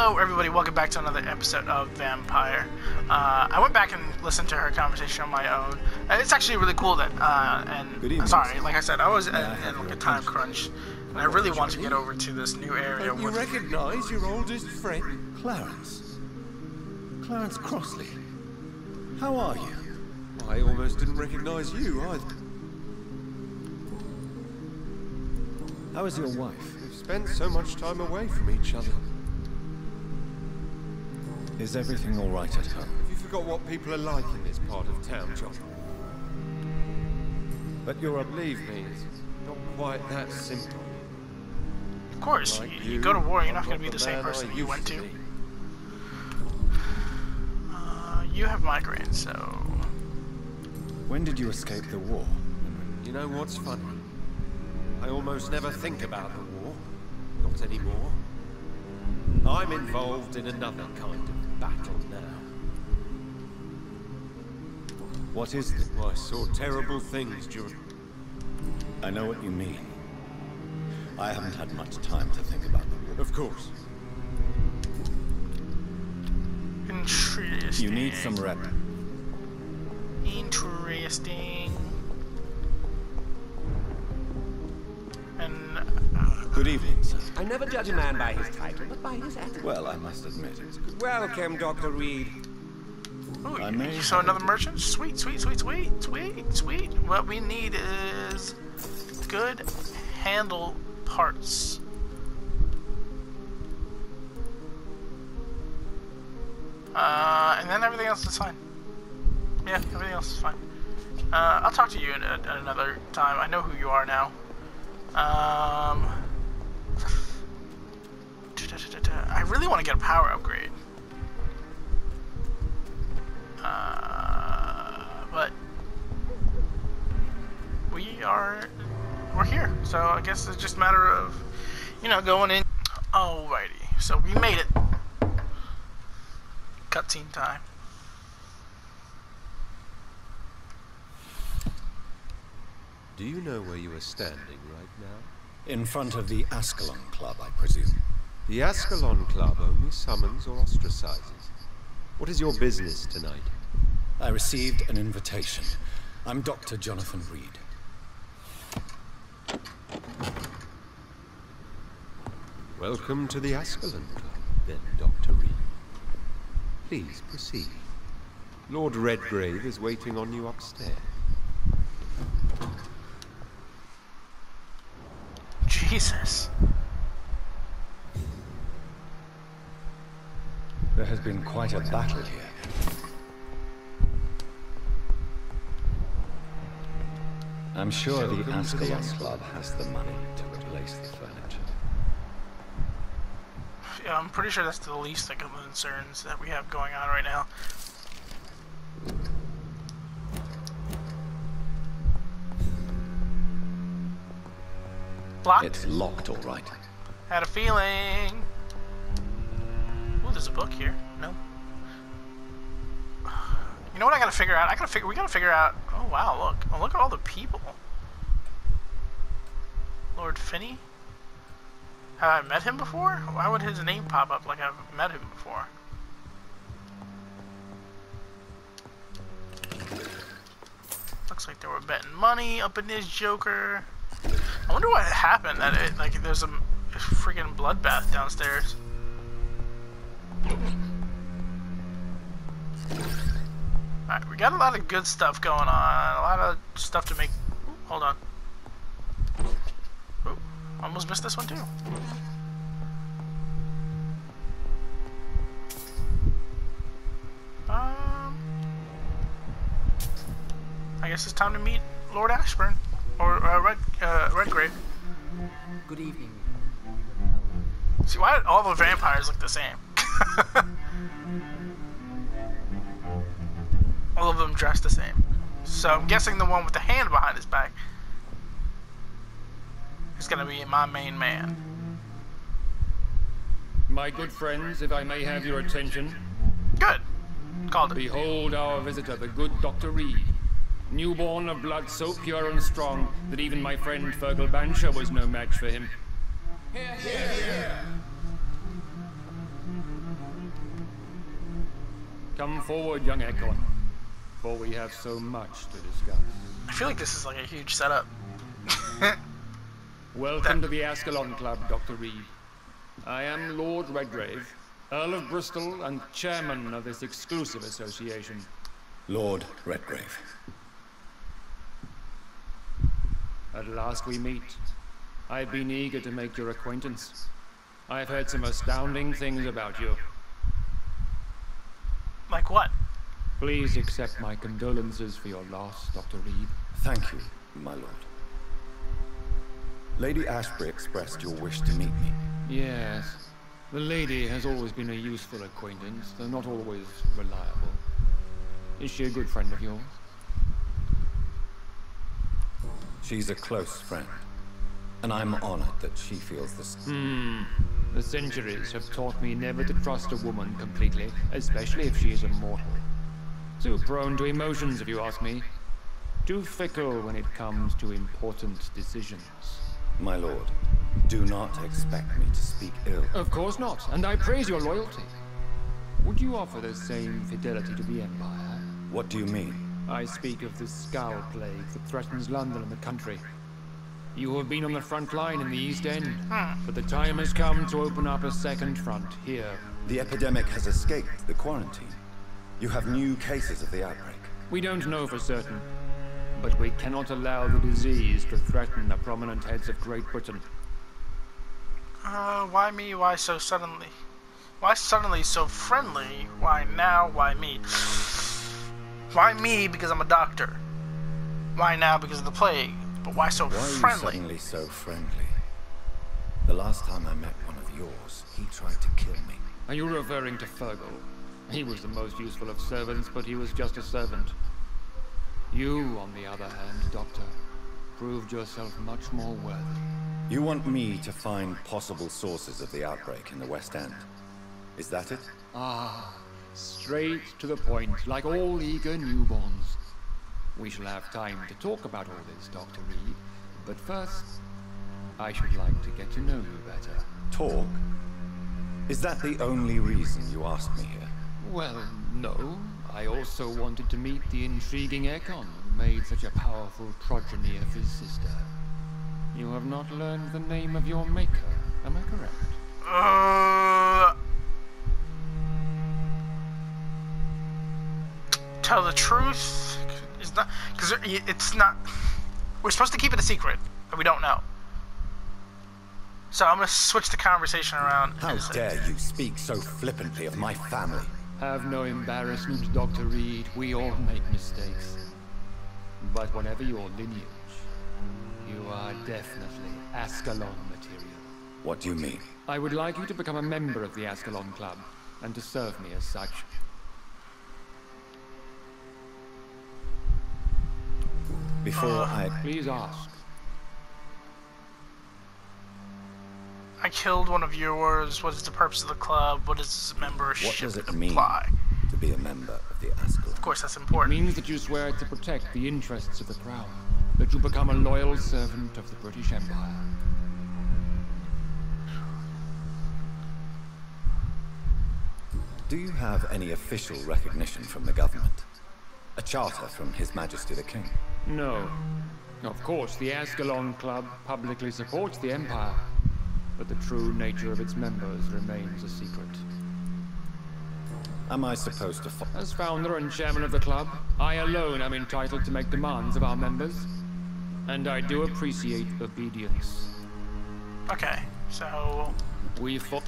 Hello everybody, welcome back to another episode of Vampyr. I went back and listened to her conversation on my own. It's actually really cool that, sorry, like I said, I was in like a time crunch, and I really want to get over to this new area. Don't you recognize your oldest friend? Clarence Crossley. How are you? I almost didn't recognize you either. How is your wife? We've spent so much time away from each other. Is everything all right at home? Have you forgot what people are like in this part of town, John? But you're a... Believe me, it's not quite that simple. Of course, Like you go to war, you're not going to be the same person you went to. You have migraines, so... When did you escape the war? You know what's funny? I almost never think about the war. Not anymore. I'm involved in another kind of battle now. What is it? I saw terrible things during... I know what you mean. I haven't had much time to think about the war. Of course. Interesting. You need some rep. Interesting. And... Good evening, sir. I never judge a man by his title, but by his attitude. Well, I must admit it. Welcome, Dr. Reed. Ooh, I may you saw another merchant? Sweet, sweet, sweet, sweet, sweet, sweet. What we need is good handle parts. And then everything else is fine. Yeah, everything else is fine. I'll talk to you at another time. I know who you are now. I really want to get a power upgrade. But we're here, so I guess it's just a matter of, you know, going in. Alrighty, so we made it. Cutscene time. Do you know where you are standing right now? In front of the Ascalon Club, I presume. The Ascalon Club only summons or ostracizes. What is your business tonight? I received an invitation. I'm Dr. Jonathan Reed. Welcome to the Ascalon Club, then, Dr. Reed. Please proceed. Lord Redgrave is waiting on you upstairs. Jesus. There has been quite a battle here. I'm sure the Ascalon Club has the money to replace the furniture. Yeah, I'm pretty sure that's the least of the concerns that we have going on right now. Locked? It's locked, all right. Had a feeling. Ooh, there's a book here. No. You know what I gotta figure out? We gotta figure out. Oh wow, look. Oh, look at all the people. Lord Finney? Have I met him before? Why would his name pop up like I've met him before? Looks like they were betting money up in this Joker. I wonder what happened. That like there's a freaking bloodbath downstairs. Alright, we got a lot of good stuff going on. A lot of stuff to make. Ooh, hold on. Ooh, almost missed this one too. I guess it's time to meet Lord Ashburn. Or Redgrave. Good evening. See, why did all the vampires look the same? All of them dressed the same. So I'm guessing the one with the hand behind his back is gonna be my main man. My good friends, if I may have your attention. Good. Called it. Behold our visitor, the good Dr. Reed. Newborn of blood so pure and strong that even my friend Fergal Bansher was no match for him. Come forward, young Ekon, for we have so much to discuss. I feel like this is like a huge setup. Welcome to the Ascalon Club, Dr. Reed. I am Lord Redgrave, Earl of Bristol and chairman of this exclusive association. Lord Redgrave. At last we meet. I've been eager to make your acquaintance. I've heard some astounding things about you. Like what? Please accept my condolences for your loss, Dr. Reed. Thank you, my lord. Lady Ashbury expressed your wish to meet me. Yes. The lady has always been a useful acquaintance, though not always reliable. Is she a good friend of yours? She's a close friend, and I'm honored that she feels the same. The centuries have taught me never to trust a woman completely, especially if she is a mortal. Too prone to emotions, if you ask me. Too fickle when it comes to important decisions. My lord, do not expect me to speak ill. Of course not, and I praise your loyalty. Would you offer the same fidelity to the Empire? What do you mean? I speak of the Scowl Plague that threatens London and the country. You have been on the front line in the East End, but the time has come to open up a second front here. The epidemic has escaped the quarantine. You have new cases of the outbreak. We don't know for certain, but we cannot allow the disease to threaten the prominent heads of Great Britain. Why me? Why so suddenly? Why suddenly so friendly? Why now? Why me? Why me? Because I'm a doctor. Why now? Because of the plague. But why so friendly? Why are you suddenly so friendly? The last time I met one of yours, he tried to kill me. Are you referring to Fergal? He was the most useful of servants, but he was just a servant. You, on the other hand, Doctor, proved yourself much more worthy. You want me to find possible sources of the outbreak in the West End? Is that it? Ah, straight to the point, like all eager newborns. We shall have time to talk about all this, Dr. Reed. But first, I should like to get to know you better. Talk? Is that the only reason you asked me here? Well, no. I also wanted to meet the intriguing Ekon, who made such a powerful progeny of his sister. You have not learned the name of your maker, am I correct? Tell the truth. Is not because it's not. We're supposed to keep it a secret, but we don't know. So I'm gonna switch the conversation around. How dare you speak so flippantly of my family? Have no embarrassment, Dr. Reed. We all make mistakes. But whatever your lineage, you are definitely Ascalon material. What do you mean? I would like you to become a member of the Ascalon Club, and to serve me as such. Before Please ask. I killed one of yours. What is the purpose of the club? What does membership What does it mean imply? to be a member of the Ascalon? Of course, that's It important. means that you swear to protect the interests of the Crown, that you become a loyal servant of the British Empire. Do you have any official recognition from the government? A charter from His Majesty the King? No. Of course, the Ascalon Club publicly supports the Empire, but the true nature of its members remains a secret. Am I supposed to follow? As founder and chairman of the club, I alone am entitled to make demands of our members, and I do appreciate obedience. Okay, so We fought.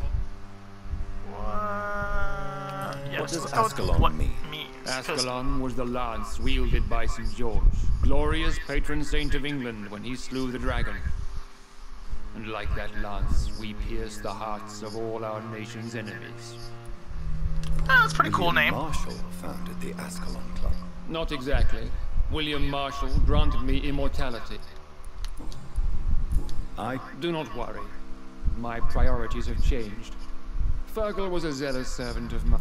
yes, What does let's go with Ascalon what mean? means, 'cause Ascalon was the lance wielded by St. George, glorious patron saint of England when he slew the dragon. And like that lance, we pierced the hearts of all our nation's enemies. that's a pretty cool William name. Marshall founded the Ascalon Club. Not exactly. William Marshall granted me immortality. Do not worry. My priorities have changed. Fergal was a zealous servant of mine.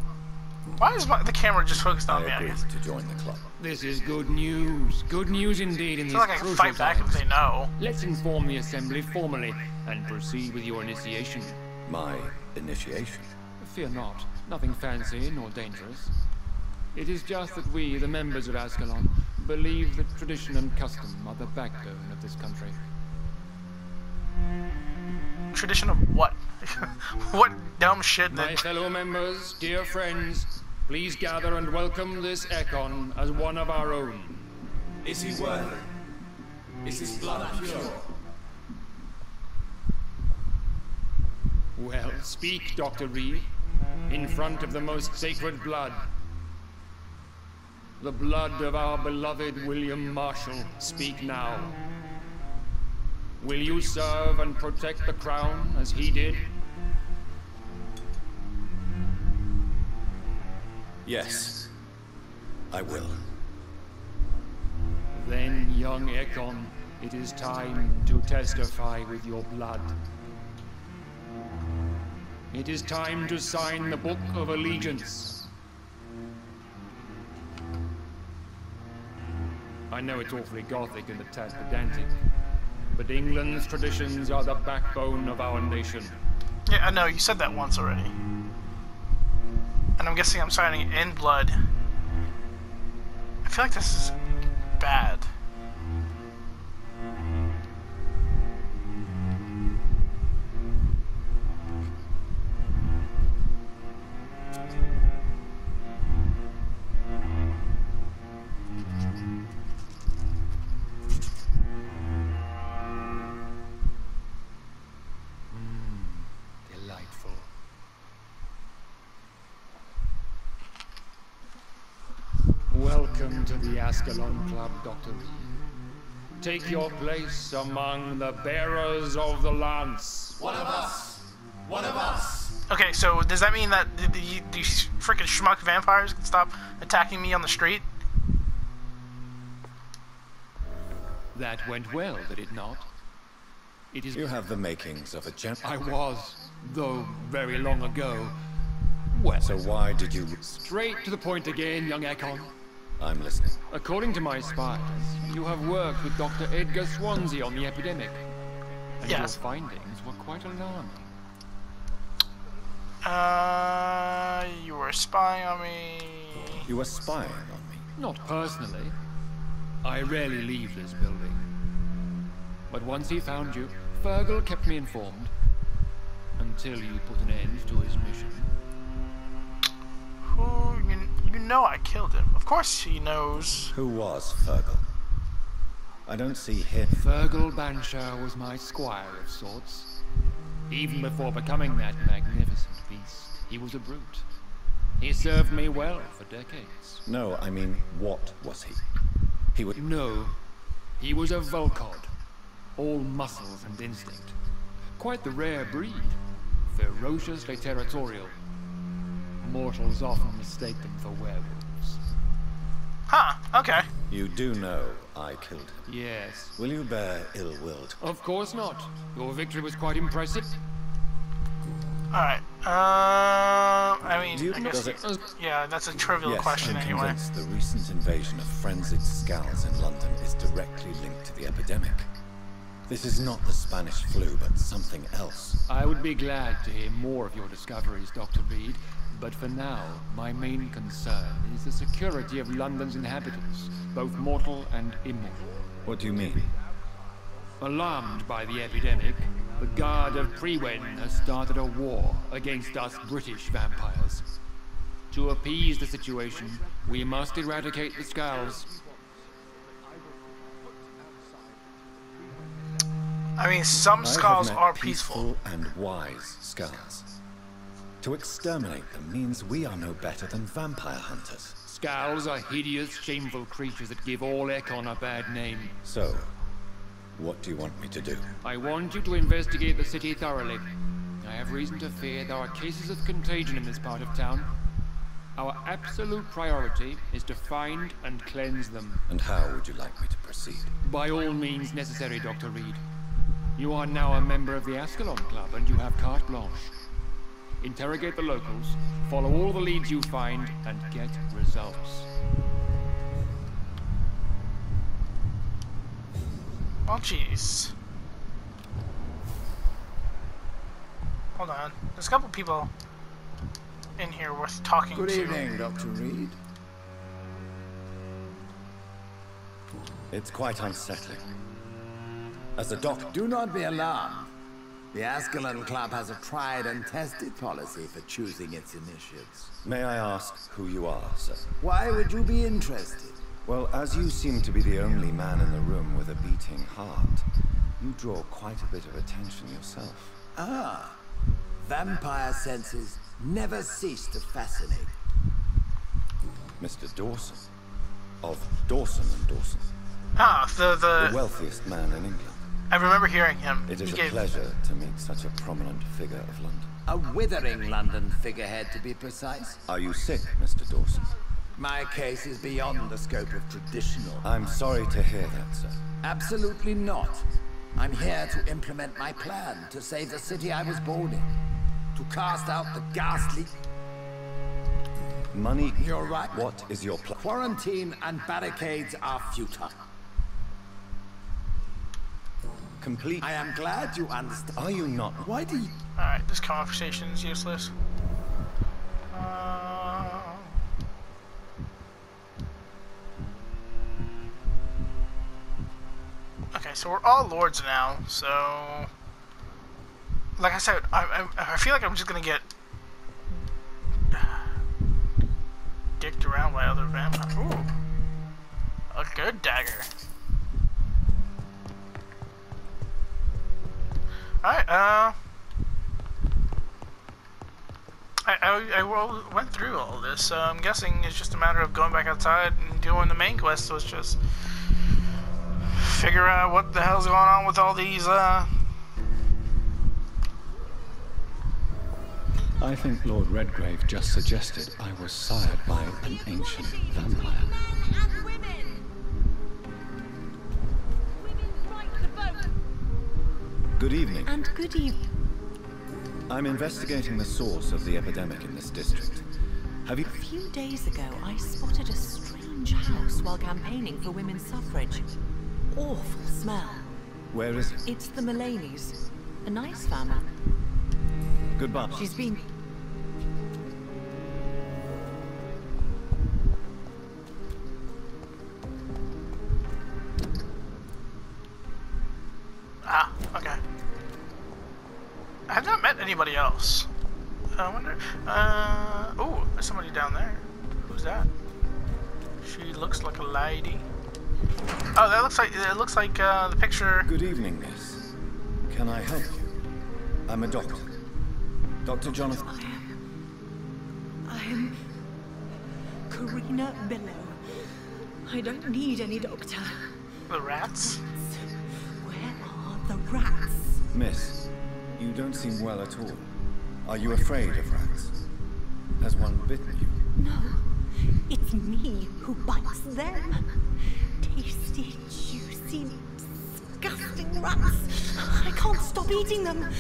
Why is the camera just focused on I me? I agreed guess. to join the club. This is good news. Good news indeed in I these feel like I can crucial fight back times. and say no. Let's inform the Assembly formally and proceed with your initiation. My initiation? Fear not. Nothing fancy nor dangerous. It is just that we, the members of Ascalon, believe that tradition and custom are the backbone of this country. Tradition of what? What dumb shit that... My fellow members, dear friends, please gather and welcome this Ekon as one of our own. Is he worthy? Is his blood pure? Well, speak, Dr. Reed, in front of the most sacred blood. The blood of our beloved William Marshall. Speak now. Will you serve and protect the crown as he did? Yes, I will. Then, young Ekon, it is time to testify with your blood. It is time to sign the Book of Allegiance. I know it's awfully gothic and a tad pedantic, but England's traditions are the backbone of our nation. Yeah, I know, you said that once already. And I'm guessing I'm signing in blood. I feel like this is bad. Delightful. Welcome to the Ascalon Club, Dr. Reed. Take your place among the bearers of the lance. One of us! One of us! Okay, so does that mean that these freaking schmuck vampires can stop attacking me on the street? That went well, did it not? It is... You have the makings of a I gentleman. was, though very long ago. Well, So why did you... straight to the point again, young Ekon. I'm listening. According to my spies, you have worked with Dr. Edgar Swansea on the epidemic. And Yes. your findings were quite alarming. You were spying on me. You were spying on me. Not personally. I rarely leave this building. But once he found you, Fergal kept me informed. Until you put an end to his mission. Who? You know I killed him. Of course he knows. Who was Fergal? I don't see him. Fergal Banshire was my squire of sorts. Even before becoming that magnificent beast, he was a brute. He served me well for decades. No, I mean, what was he? He would... No, he was a Volcod. All muscles and instinct. Quite the rare breed. Ferociously territorial. Mortals often mistake them for werewolves. Huh, okay. You do know I killed him. Yes. Will you bear ill will? Of course not. Your victory was quite impressive. Alright. I mean, Do you... I guess... Does it... Yeah, that's a trivial Yes, question I'm anyway. convinced the recent invasion of frenzied skulls in London is directly linked to the epidemic. This is not the Spanish flu, but something else. I would be glad to hear more of your discoveries, Dr. Reed. But for now, my main concern is the security of London's inhabitants, both mortal and immortal. What do you mean? Alarmed by the epidemic, the Guard of Prewen has started a war against us British vampires. To appease the situation, we must eradicate the Skulls. I mean, some I skulls have met are peaceful. and wise skulls. To exterminate them means we are no better than vampire hunters. Skulls are hideous, shameful creatures that give all Ekon a bad name. So, what do you want me to do? I want you to investigate the city thoroughly. I have reason to fear there are cases of contagion in this part of town. Our absolute priority is to find and cleanse them. And how would you like me to proceed? By all means necessary, Dr. Reed. You are now a member of the Ascalon Club and you have carte blanche. Interrogate the locals, follow all the leads you find, and get results. Oh, jeez. Hold on. There's a couple people in here worth talking Good to. evening, Dr. Reed. It's quite unsettling. As a doctor... Do not be alarmed. The Ascalon Club has a tried and tested policy for choosing its initiates. May I ask who you are, sir? Why would you be interested? Well, as you seem to be the only man in the room with a beating heart, you draw quite a bit of attention yourself. Ah, vampire senses never cease to fascinate. Mr. Dawson, of Dawson and Dawson. Ah, The wealthiest man in England. I remember hearing him. It is a pleasure to meet such a prominent figure of London. A withering London figurehead, to be precise. Are you sick, Mr. Dawson? My case is beyond the scope of traditional... I'm sorry to hear that, sir. Absolutely not. I'm here to implement my plan to save the city I was born in. To cast out the ghastly... Money? You're right. What is your plan? Quarantine and barricades are futile. Complete. I am glad you understand. Are you not? Why do you... Alright, this conversation is useless. Okay, so we're all lords now, so... Like I said, I feel like I'm just gonna get... dicked around by other vampires. Ooh. A good dagger. Alright, I went through all this, so I'm guessing it's just a matter of going back outside and doing the main quest, so it's just figure out what the hell's going on with all these, I think Lord Redgrave just suggested I was sired by an ancient vampire. Good evening. And good evening. I'm investigating the source of the epidemic in this district. Have you... A few days ago, I spotted a strange house while campaigning for women's suffrage. Awful smell. Where is it? It's the Mullaneys. A nice family. Goodbye. She's been... Ah, okay. I have not met anybody else. I wonder... oh, there's somebody down there. Who's that? She looks like a lady. Oh, that looks like... It looks like, the picture... Good evening, miss. Can I help you? I'm a doctor. Dr. Jonathan... I am... Karina Billow. I don't need any doctor. The rats? Where are the rats? Miss, you don't seem well at all. Are you afraid of rats? Has one bitten you? No, it's me who bites them. Tasty, juicy, disgusting rats. I can't stop eating them.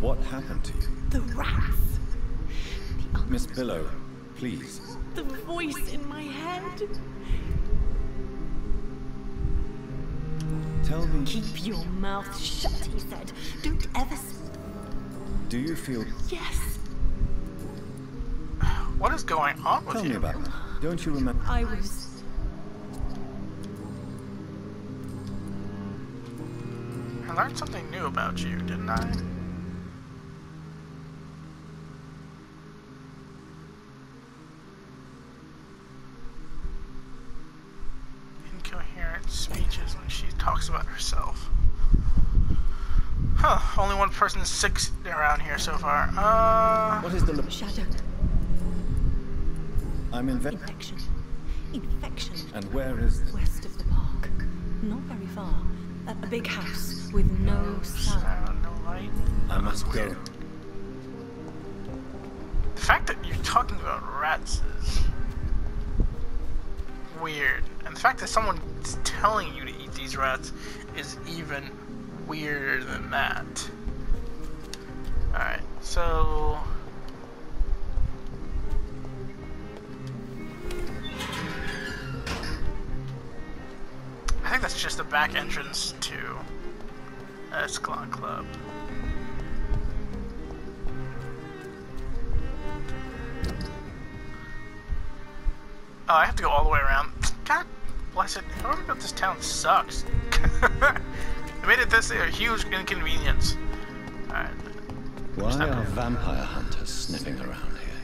What happened to you? The rats. Miss Billow, please. The voice in my head. Tell me... Keep your mouth shut, he said. Don't ever... Do you feel... Yes. What is going on with you? Tell me about it. Don't you remember... I was... I learned something new about you, didn't I? Incoherent speeches when she talks about herself. Huh, only one person's sick around here so far. What is the... Shadow. I'm Infection. Infection. And where is... West of the park. Not very far. A big house with no sound. No light. I must go. The fact that you're talking about rats is weird. And the fact that someone's telling you to eat these rats is even weirder than that. Alright, so... I think that's just the back entrance to Ascalon Club. Oh, I have to go all the way around. God bless it. Whoever built this town sucks. They made it this a huge inconvenience. Alright. Why are vampire hunters sniffing around here?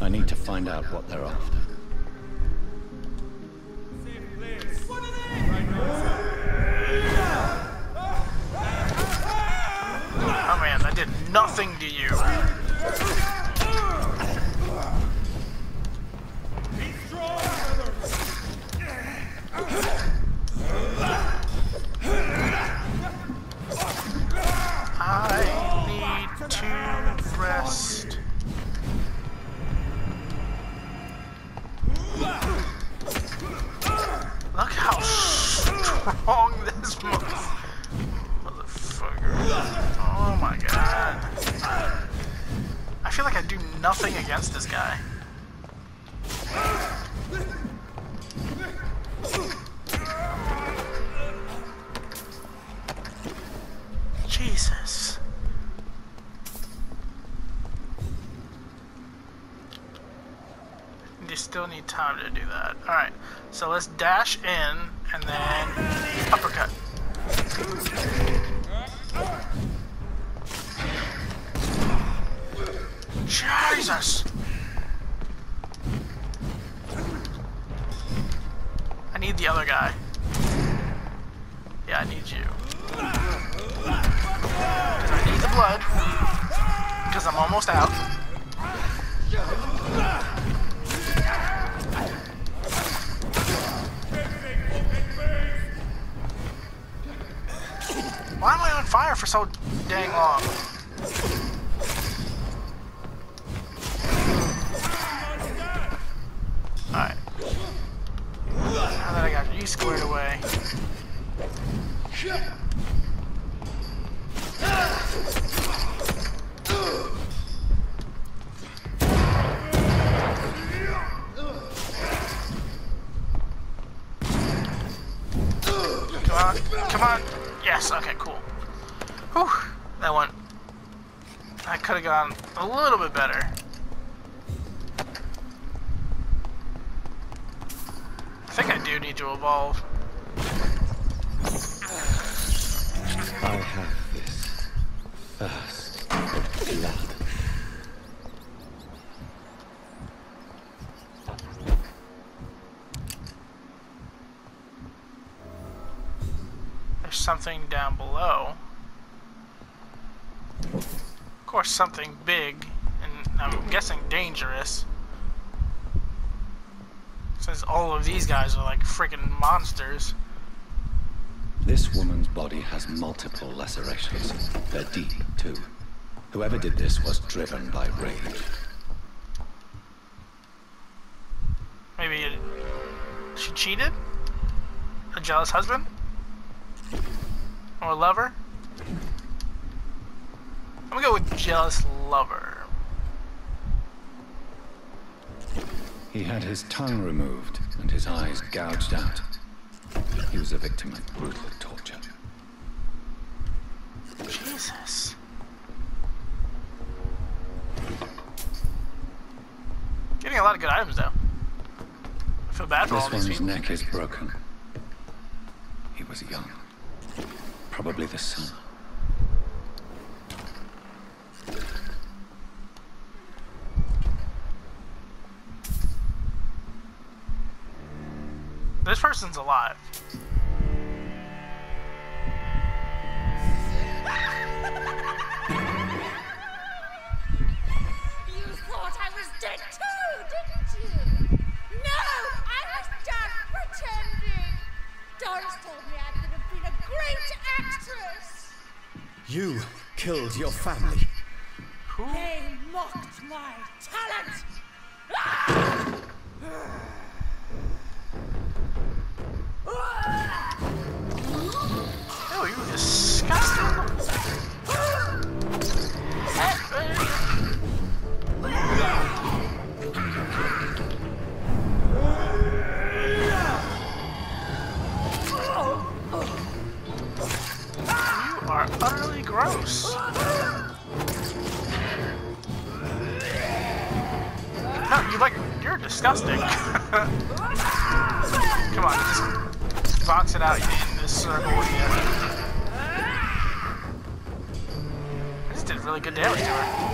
I need to find out what they're after. Oh man, that did nothing to you. I need to rest. Look how strong this motherfucker. Oh my god. I feel like I do nothing against this guy. Jesus. You still need time to do that. Alright, so let's dash in and then uppercut. Jesus! I need the other guy. Yeah, I need you. Because I need the blood. Because I'm almost out. Why am I on fire for so dang long? Alright. Now that I got you squared away. Come on, come on. Yes, okay, cool. Whew, that one. I could have gone a little bit better. I think I do need to evolve. I have this thirst for blood. There's something down below. Of course, something big, and I'm guessing dangerous. Since all of these guys are like freaking monsters. This woman's body has multiple lacerations. They're deep, too. Whoever did this was driven by rage. Maybe she cheated? A jealous husband? Or a lover? I'm gonna go with jealous lover. He had his tongue removed and his eyes gouged out. He was a victim of brutal torture. Jesus. Getting a lot of good items though. I feel bad for all these This people. one's neck is broken. He was young. Probably the son. This person's alive. You thought I was dead too, didn't you? No, I was just pretending. Doris told me I could have been a great actress. You killed your family. Who? They mocked my talent. Oh, you disgusting. You are utterly gross. No, you're You're disgusting. Come on, just box it out in this circle here. I just did really good damage to her.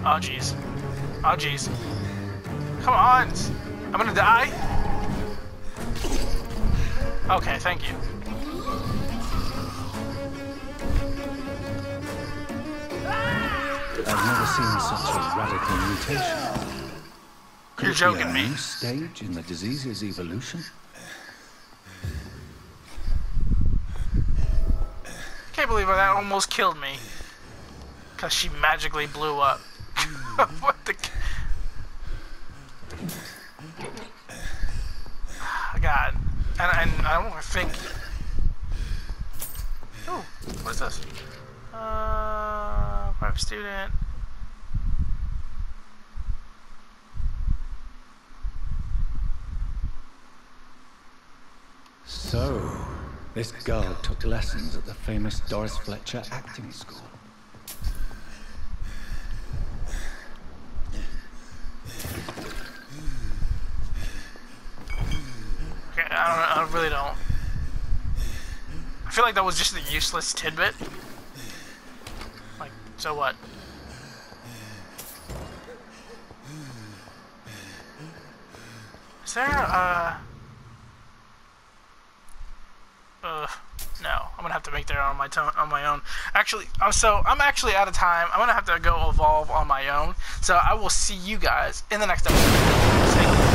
Oh jeez. Oh jeez. Come on! I'm gonna die? Okay, thank you. I've never seen such a radical mutation. You're joking me. A new stage in the disease's evolution? Can't believe that almost killed me. Because she magically blew up. What the... God. And I don't think... Ooh, what is this? Private student. So, this girl took lessons at the famous Doris Fletcher acting school. Okay, I really don't. I feel like that was just a useless tidbit. Like, so what? Is there no, I'm gonna have to make that on my own. Actually, so I'm actually out of time. I'm gonna have to go evolve on my own. So I will see you guys in the next episode.